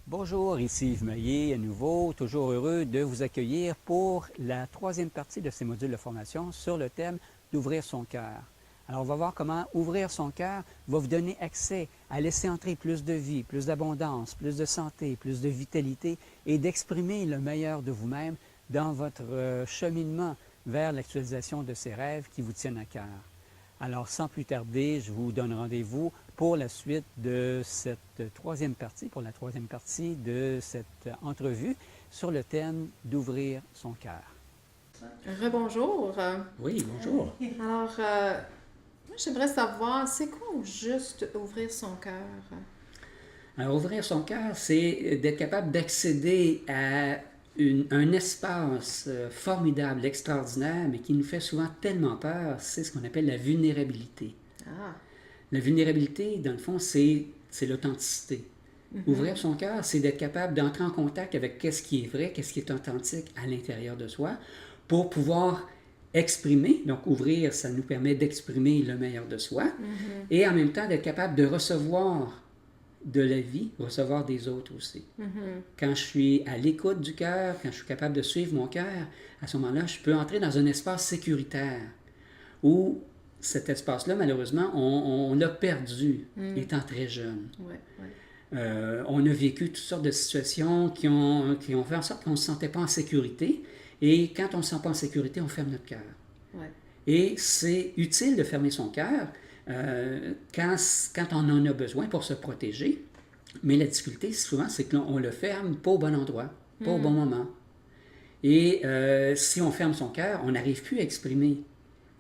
Bonjour, ici Yves Meillier, à nouveau, toujours heureux de vous accueillir pour la troisième partie de ces modules de formation sur le thème d'ouvrir son cœur. Alors, on va voir comment ouvrir son cœur va vous donner accès à laisser entrer plus de vie, plus d'abondance, plus de santé, plus de vitalité et d'exprimer le meilleur de vous-même dans votre cheminement vers l'actualisation de ces rêves qui vous tiennent à cœur. Alors, sans plus tarder, je vous donne rendez-vous pour la suite de cette troisième partie, pour la troisième partie de cette entrevue sur le thème d'ouvrir son cœur. Rebonjour. Oui, bonjour. Alors, moi, j'aimerais savoir, c'est quoi juste ouvrir son cœur? Alors, ouvrir son cœur, c'est d'être capable d'accéder à un espace formidable, extraordinaire, mais qui nous fait souvent tellement peur, c'est ce qu'on appelle la vulnérabilité. Ah, La vulnérabilité, dans le fond, c'est l'authenticité. Ouvrir son cœur, c'est d'être capable d'entrer en contact avec qu'est-ce qui est vrai, qu'est-ce qui est authentique à l'intérieur de soi, pour pouvoir exprimer. Donc, ouvrir, ça nous permet d'exprimer le meilleur de soi, et en même temps d'être capable de recevoir de la vie, recevoir des autres aussi. Quand je suis à l'écoute du cœur, quand je suis capable de suivre mon cœur, à ce moment-là, je peux entrer dans un espace sécuritaire où cet espace-là, malheureusement, on l'a perdu étant très jeune. ouais, ouais. On a vécu toutes sortes de situations qui ont fait en sorte qu'on ne se sentait pas en sécurité. Et quand on ne se sent pas en sécurité, on ferme notre cœur. Ouais. Et c'est utile de fermer son cœur quand on en a besoin pour se protéger. Mais la difficulté, souvent, c'est qu'on le ferme pas au bon endroit, pas au bon moment. Et si on ferme son cœur, on n'arrive plus à exprimer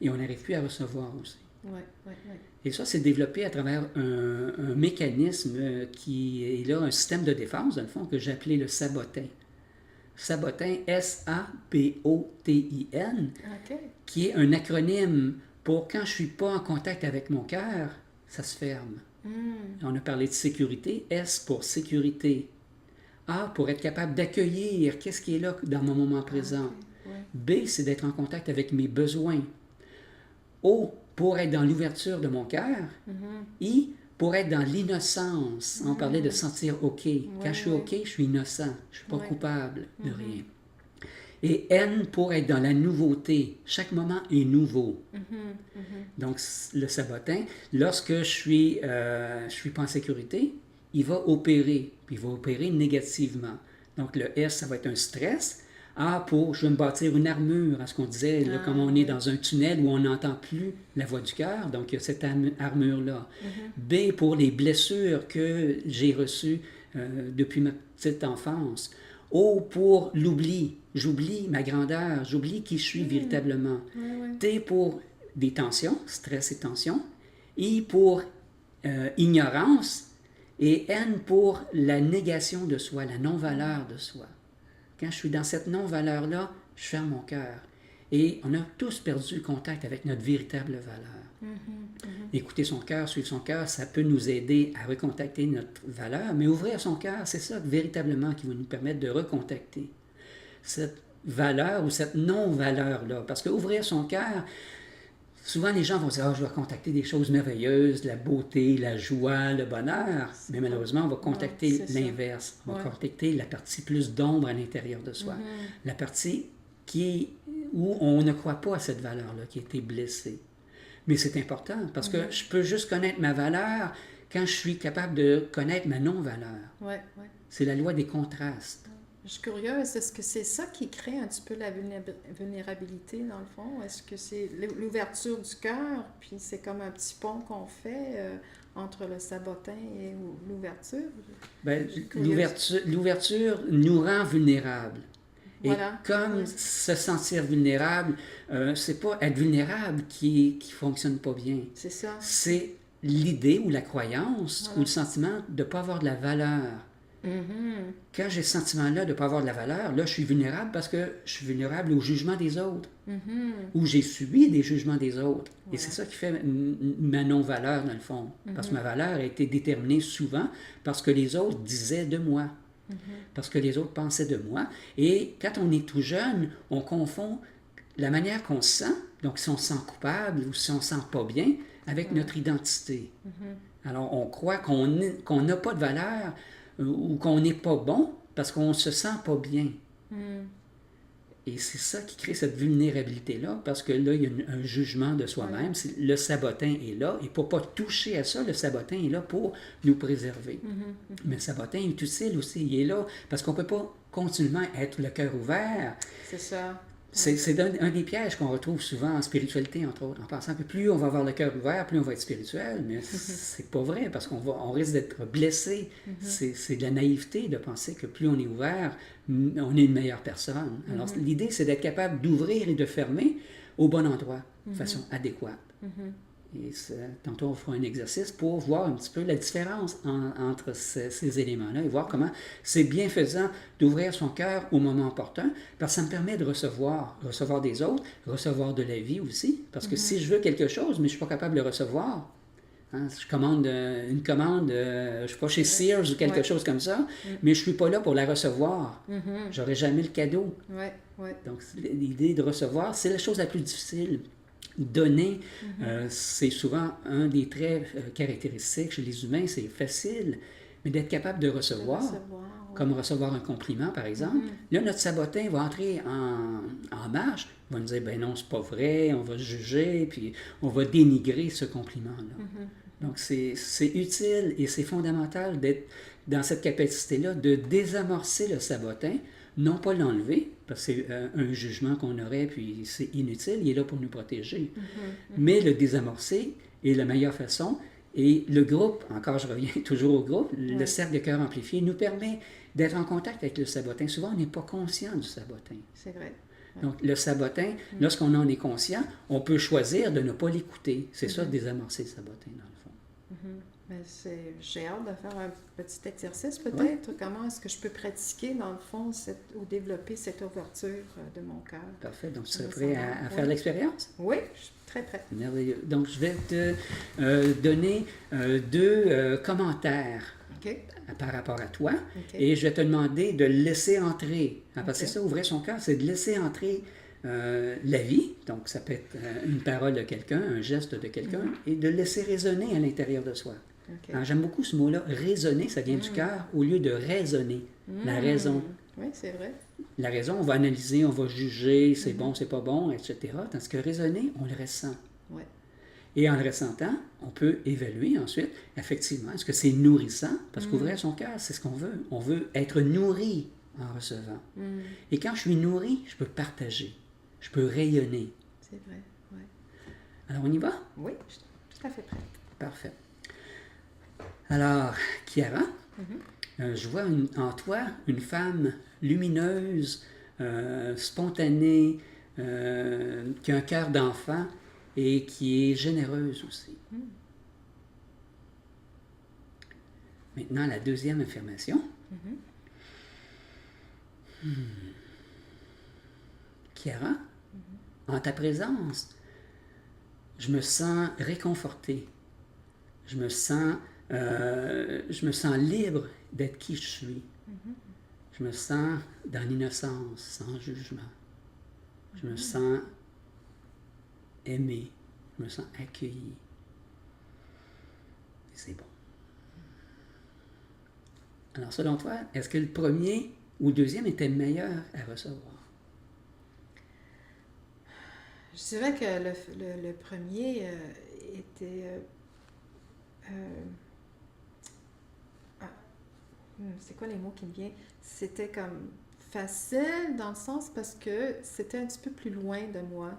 et on n'arrive plus à recevoir aussi. Ouais, ouais, ouais. Et ça, c'est développé à travers un mécanisme qui est là, un système de défense, dans le fond, que j'ai appelé le sabotin. Sabotin, S-A-B-O-T-I-N, OK. qui est un acronyme pour quand je ne suis pas en contact avec mon cœur, ça se ferme. On a parlé de sécurité. S pour sécurité. A pour être capable d'accueillir qu'est-ce qui est là dans mon moment présent. OK, ouais. B, c'est d'être en contact avec mes besoins. O, pour être dans l'ouverture de mon cœur. I, pour être dans l'innocence. On parlait de sentir OK. Quand je suis OK, je suis innocent. Je ne suis pas coupable de rien. Et N, pour être dans la nouveauté. Chaque moment est nouveau. Donc, le sabotin, lorsque je suis pas en sécurité, il va opérer. Puis il va opérer négativement. Donc, le S, ça va être un stress. A pour, je vais me bâtir une armure, à ce qu'on disait, là, comme on est dans un tunnel où on n'entend plus la voix du cœur, donc il y a cette armure-là. B pour les blessures que j'ai reçues depuis ma petite enfance. O pour l'oubli, j'oublie ma grandeur, j'oublie qui je suis véritablement. T pour des tensions, stress et tension. I pour ignorance. Et N pour la négation de soi, la non-valeur de soi. Quand je suis dans cette non-valeur-là, je ferme mon cœur. Et on a tous perdu le contact avec notre véritable valeur. Écouter son cœur, suivre son cœur, ça peut nous aider à recontacter notre valeur, mais ouvrir son cœur, c'est ça véritablement qui va nous permettre de recontacter cette valeur ou cette non-valeur-là. Parce qu'ouvrir son cœur, souvent les gens vont dire « Ah, je vais contacter des choses merveilleuses, la beauté, la joie, le bonheur. » Mais malheureusement, on va contacter l'inverse. On va contacter la partie plus d'ombre à l'intérieur de soi. La partie où on ne croit pas à cette valeur-là, qui a été blessée. Mais c'est important, parce que je peux juste connaître ma valeur quand je suis capable de connaître ma non-valeur. Ouais, ouais. C'est la loi des contrastes. Je suis curieuse, est-ce que c'est ça qui crée un petit peu la vulnérabilité, dans le fond? Est-ce que c'est l'ouverture du cœur, puis c'est comme un petit pont qu'on fait entre le sabotin et l'ouverture? Ben, l'ouverture nous rend vulnérables. Et Voilà. comme se sentir vulnérable, c'est pas être vulnérable qui fonctionne pas bien. C'est ça. C'est l'idée ou la croyance ou le sentiment de ne pas avoir de la valeur. Quand j'ai ce sentiment-là de ne pas avoir de la valeur, là, je suis vulnérable parce que je suis vulnérable au jugement des autres. Ou j'ai subi des jugements des autres. Et c'est ça qui fait ma non-valeur, dans le fond. Parce que ma valeur a été déterminée souvent parce que les autres disaient de moi. Parce que les autres pensaient de moi. Et quand on est tout jeune, on confond la manière qu'on se sent, donc si on se sent coupable ou si on ne se sent pas bien, avec notre identité. Alors, on croit qu'on n'a pas de valeur ou qu'on n'est pas bon parce qu'on ne se sent pas bien. Mm. Et c'est ça qui crée cette vulnérabilité-là, parce que là, il y a un jugement de soi-même. Le sabotin est là, et pour ne pas toucher à ça, le sabotin est là pour nous préserver. Mais le sabotin est utile aussi, il est là, parce qu'on ne peut pas continuellement être le cœur ouvert. C'est ça. C'est un des pièges qu'on retrouve souvent en spiritualité, entre autres, en pensant que plus on va avoir le cœur ouvert, plus on va être spirituel. Mais c'est pas vrai, parce on risque d'être blessé. C'est de la naïveté de penser que plus on est ouvert, on est une meilleure personne. Alors, l'idée, c'est d'être capable d'ouvrir et de fermer au bon endroit, de façon adéquate. Et tantôt, on fera un exercice pour voir un petit peu la différence entre ces éléments-là et voir comment c'est bienfaisant d'ouvrir son cœur au moment opportun, parce que ça me permet de recevoir des autres, recevoir de la vie aussi, parce que si je veux quelque chose, mais je ne suis pas capable de le recevoir, je commande une commande, je ne suis pas chez Sears ou quelque chose comme ça, mais je ne suis pas là pour la recevoir. Je n'aurai jamais le cadeau. Donc, l'idée de recevoir, c'est la chose la plus difficile. Donner, c'est souvent un des traits caractéristiques chez les humains, c'est facile, mais d'être capable de recevoir, comme recevoir un compliment par exemple. Là, notre sabotin va entrer en marche, il va nous dire, ben non, c'est pas vrai, on va juger, puis on va dénigrer ce compliment-là. Donc, c'est utile et c'est fondamental d'être dans cette capacité-là de désamorcer le sabotin, non pas l'enlever, parce que c'est un jugement qu'on aurait, puis c'est inutile, il est là pour nous protéger. Mais le désamorcer est la meilleure façon. Et le groupe, encore je reviens toujours au groupe, le cercle de cœur amplifié nous permet d'être en contact avec le sabotin. Souvent, on n'est pas conscient du sabotin. C'est vrai. Donc, le sabotin, lorsqu'on en est conscient, on peut choisir de ne pas l'écouter. C'est ça, désamorcer le sabotin, dans le fond. J'ai hâte de faire un petit exercice, peut-être. Comment est-ce que je peux pratiquer, dans le fond, ou développer cette ouverture de mon cœur? Parfait. Donc, tu serais prêt à faire l'expérience? Oui, je suis très prête. Merveilleux. Donc, je vais te donner deux commentaires par rapport à toi. Et je vais te demander de laisser entrer. Parce que c'est ça, ouvrir son cœur, c'est de laisser entrer la vie. Donc, ça peut être une parole de quelqu'un, un geste de quelqu'un, et de laisser résonner à l'intérieur de soi. Alors, j'aime beaucoup ce mot-là, résonner, ça vient du cœur, au lieu de raisonner. La raison. Oui, c'est vrai. La raison, on va analyser, on va juger, c'est bon, c'est pas bon, etc. Tandis que raisonner, on le ressent. Et en le ressentant, on peut évaluer ensuite, effectivement, est-ce que c'est nourrissant? Parce qu'ouvrir son cœur, c'est ce qu'on veut. On veut être nourri en recevant. Et quand je suis nourri, je peux partager. Je peux rayonner. C'est vrai, oui. Alors, on y va? Oui, je suis tout à fait prête. Parfait. Alors, Chiara, je vois en toi une femme lumineuse, spontanée, qui a un cœur d'enfant et qui est généreuse aussi. Maintenant, la deuxième affirmation. Chiara, en ta présence, je me sens réconfortée. Je me sens libre d'être qui je suis. Je me sens dans l'innocence, sans jugement. Je me sens aimé. Je me sens accueilli. C'est bon. Alors, selon toi, est-ce que le premier ou le deuxième était meilleur à recevoir? Je dirais que le premier était... c'est quoi les mots qui me viennent? C'était comme facile dans le sens parce que c'était un petit peu plus loin de moi.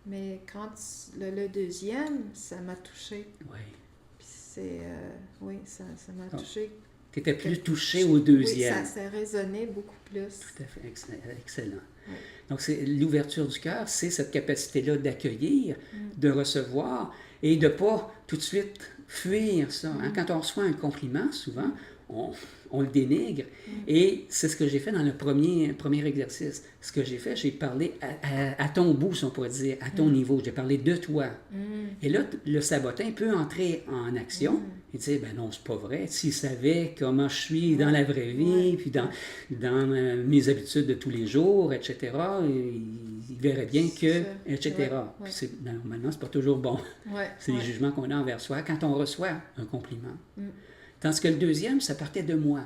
Mais quand le deuxième, ça m'a touchée. Oui. Puis oui, ça m'a touchée. Tu étais plus touché au deuxième. Oui, ça résonnait beaucoup plus. Tout à fait, excellent. Oui. Donc, c'est l'ouverture du cœur, c'est cette capacité-là d'accueillir, de recevoir et de ne pas tout de suite fuir ça. Quand on reçoit un compliment, souvent, on le dénigre. Et c'est ce que j'ai fait dans le premier exercice. Ce que j'ai fait, j'ai parlé à ton bout, si on pourrait dire, à ton niveau. J'ai parlé de toi. Et là, le sabotin peut entrer en action et dire, ben non, c'est pas vrai. S'il savait comment je suis dans la vraie vie, puis dans mes habitudes de tous les jours, etc., il verrait bien que, etc. Puis normalement, c'est pas toujours bon. C'est les jugements qu'on a envers soi quand on reçoit un compliment. Tandis que le deuxième, ça partait de moi.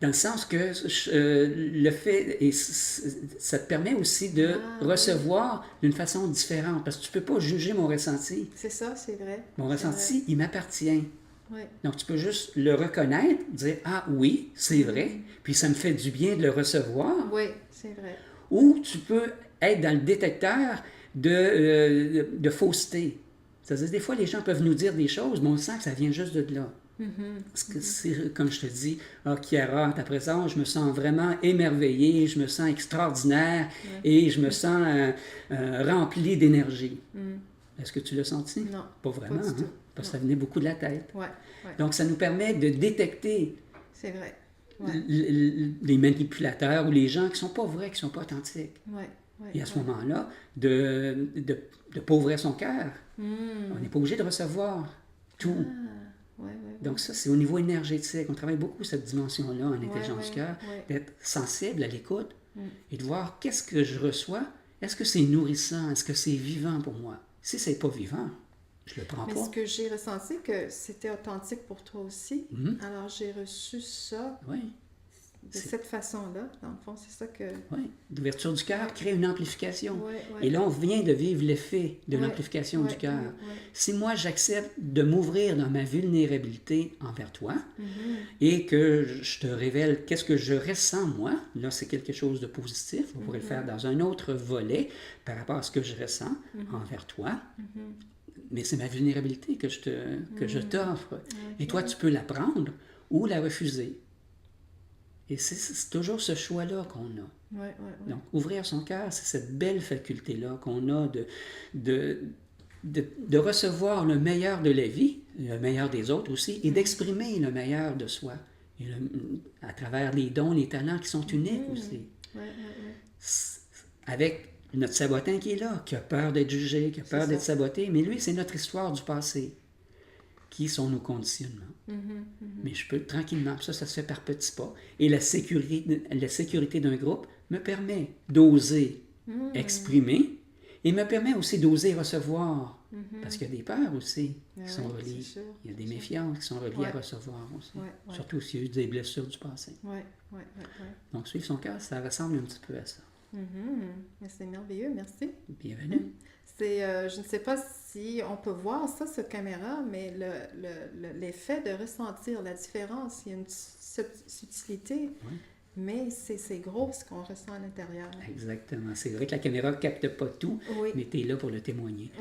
Dans le sens que le fait, et ça te permet aussi de recevoir d'une façon différente, parce que tu ne peux pas juger mon ressenti. C'est ça, c'est vrai. Mon ressenti, il m'appartient. Oui. Donc, tu peux juste le reconnaître, dire « Ah oui, c'est vrai, puis ça me fait du bien de le recevoir. » Oui, c'est vrai. Ou tu peux être dans le détecteur de fausseté. C'est-à-dire, des fois, les gens peuvent nous dire des choses, mais on sent que ça vient juste de là. Parce que c'est, comme je te dis, ah, Chiara, ta présence, je me sens vraiment émerveillée, je me sens extraordinaire et je me sens rempli d'énergie. Est-ce que tu l'as senti? Non. Pas vraiment, pas du tout. Parce que ça venait beaucoup de la tête. Ouais. Donc, ça nous permet de détecter C'est vrai. les manipulateurs ou les gens qui ne sont pas vrais, qui ne sont pas authentiques. Et à ce moment-là, de ne pas ouvrir son cœur. On n'est pas obligé de recevoir tout. Donc ça, c'est au niveau énergétique. On travaille beaucoup cette dimension-là en intelligence du cœur, d'être sensible à l'écoute et de voir qu'est-ce que je reçois. Est-ce que c'est nourrissant? Est-ce que c'est vivant pour moi? Si c'est pas vivant, je le prends pas. Mais ce que j'ai ressenti, que c'était authentique pour toi aussi. Alors j'ai reçu ça de cette façon-là. Dans le fond, c'est ça que... Oui, l'ouverture du cœur crée une amplification. Et là, on vient de vivre l'effet de l'amplification du cœur. Si moi, j'accepte de m'ouvrir dans ma vulnérabilité envers toi et que je te révèle qu'est-ce que je ressens moi, là, c'est quelque chose de positif. On pourrait le faire dans un autre volet par rapport à ce que je ressens envers toi. Mais c'est ma vulnérabilité que je t'offre. Et toi, tu peux la prendre ou la refuser. Et c'est toujours ce choix-là qu'on a. Donc, ouvrir son cœur, c'est cette belle faculté-là qu'on a de recevoir le meilleur de la vie, le meilleur des autres aussi, et d'exprimer le meilleur de soi, et à travers les dons, les talents qui sont uniques aussi. Avec notre sabotin qui est là, qui a peur d'être jugé, qui a peur d'être saboté, mais lui, c'est notre histoire du passé. Qui sont nos conditionnements. Mais je peux tranquillement, ça se fait par petits pas. Et la sécurité d'un groupe me permet d'oser exprimer et me permet aussi d'oser recevoir. Parce qu'il y a des peurs aussi qui sont reliées. Il y a des méfiances qui sont reliées à recevoir aussi. Surtout s'il y a eu des blessures du passé. Donc, suivre son cœur, ça ressemble un petit peu à ça. C'est merveilleux, merci. Bienvenue. Je ne sais pas si on peut voir ça sur caméra, mais l'effet de ressentir la différence, il y a une subtilité, mais c'est gros ce qu'on ressent à l'intérieur. Exactement. C'est vrai que la caméra ne capte pas tout, mais tu es là pour le témoigner.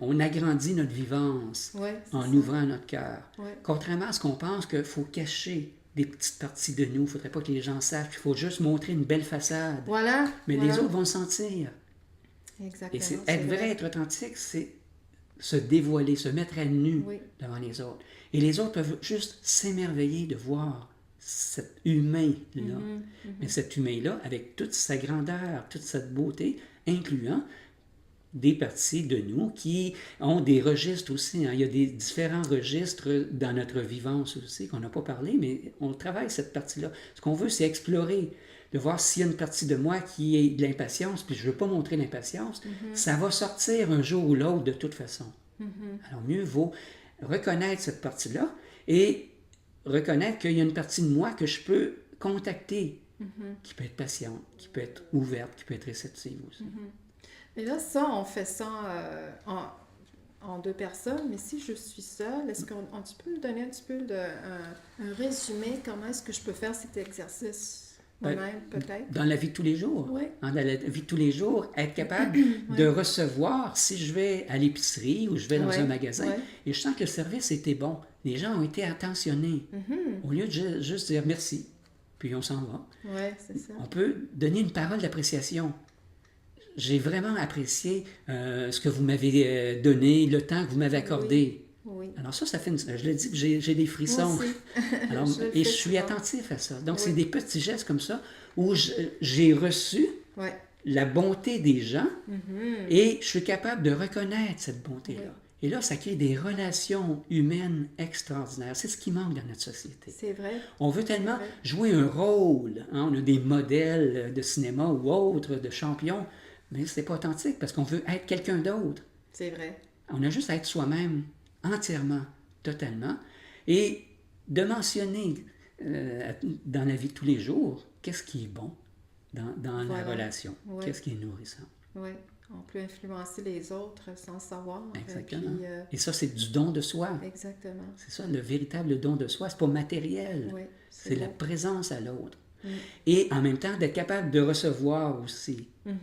On agrandit notre vivance en ouvrant notre cœur. Contrairement à ce qu'on pense qu'il faut cacher des petites parties de nous, il ne faudrait pas que les gens sachent, il faut juste montrer une belle façade. Mais les autres vont le sentir. Exactement. Et c'est être vrai, être authentique, c'est se dévoiler, se mettre à nu devant les autres. Et les autres peuvent juste s'émerveiller de voir cet humain-là. Mais cet humain-là, avec toute sa grandeur, toute cette beauté, incluant des parties de nous qui ont des registres aussi. Il y a des différents registres dans notre vivance aussi, qu'on n'a pas parlé, mais on travaille cette partie-là. Ce qu'on veut, c'est explorer, de voir s'il y a une partie de moi qui est de l'impatience, puis je ne veux pas montrer l'impatience, ça va sortir un jour ou l'autre de toute façon. Alors mieux vaut reconnaître cette partie-là et reconnaître qu'il y a une partie de moi que je peux contacter, qui peut être patiente, qui peut être ouverte, qui peut être réceptive aussi. Et là, ça, on fait ça en deux personnes, mais si je suis seule, est-ce que tu peux me donner un petit peu un résumé, comment est-ce que je peux faire cet exercice moi-même, peut-être? Dans la vie de tous les jours. Dans la vie de tous les jours, être capable de recevoir, si je vais à l'épicerie ou je vais dans un magasin, et je sens que le service était bon, les gens ont été attentionnés, au lieu de juste dire merci, puis on s'en va. C'est ça. On peut donner une parole d'appréciation. J'ai vraiment apprécié ce que vous m'avez donné, le temps que vous m'avez accordé. Alors ça fait je l'ai dit que j'ai des frissons. Alors, et je suis attentif à ça. Donc, c'est des petits gestes comme ça où j'ai reçu la bonté des gens et je suis capable de reconnaître cette bonté-là. Et là, ça crée des relations humaines extraordinaires. C'est ce qui manque dans notre société. C'est vrai. On veut tellement jouer un rôle. On a des modèles de cinéma ou autres, de champions, mais c'est pas authentique parce qu'on veut être quelqu'un d'autre. C'est vrai. On a juste à être soi-même, entièrement, totalement. Et de mentionner dans la vie de tous les jours, qu'est-ce qui est bon dans Voilà. la relation? Ouais. Qu'est-ce qui est nourrissant? Oui, on peut influencer les autres sans savoir. Exactement. Puis, Et ça, c'est du don de soi. exactement. C'est ça, le véritable don de soi. C'est pas matériel. Oui, C'est la beau. présence à l'autre. Mm. Et en même temps, d'être capable de recevoir aussi. Mhm.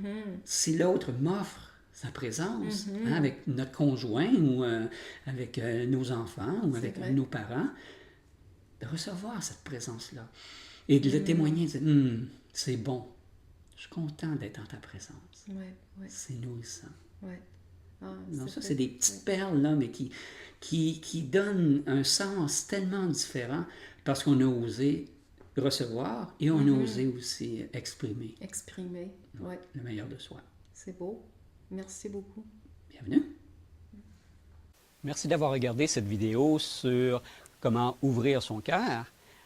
Si l'autre m'offre sa présence, Mhm. hein, avec notre conjoint ou avec nos enfants ou C'est avec vrai. nos parents, de recevoir cette présence-là et de le Mm. témoigner, de dire, c'est bon, je suis content d'être en ta présence. Oui, oui, C'est nourrissant. oui. Ah, Donc ça, vrai. c'est des petites perles, là, mais qui donnent un sens tellement différent parce qu'on a osé recevoir et on a Mhm. osé aussi exprimer Exprimer, oui, le meilleur de soi. c'est beau. Merci beaucoup. Bienvenue. Merci d'avoir regardé cette vidéo sur comment ouvrir son cœur.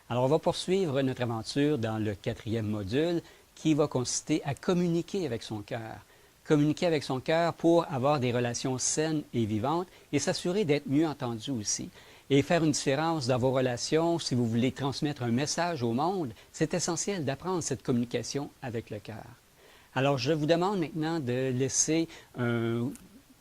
Alors, on va poursuivre notre aventure dans le 4e module qui va consister à communiquer avec son cœur. Communiquer avec son cœur pour avoir des relations saines et vivantes et s'assurer d'être mieux entendu aussi. Et faire une différence dans vos relations, si vous voulez transmettre un message au monde, c'est essentiel d'apprendre cette communication avec le cœur. Alors, je vous demande maintenant de laisser un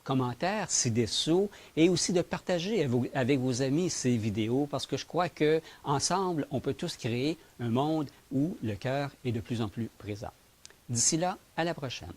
commentaire ci-dessous et aussi de partager avec vos amis ces vidéos parce que je crois qu'ensemble, on peut tous créer un monde où le cœur est de plus en plus présent. D'ici là, à la prochaine.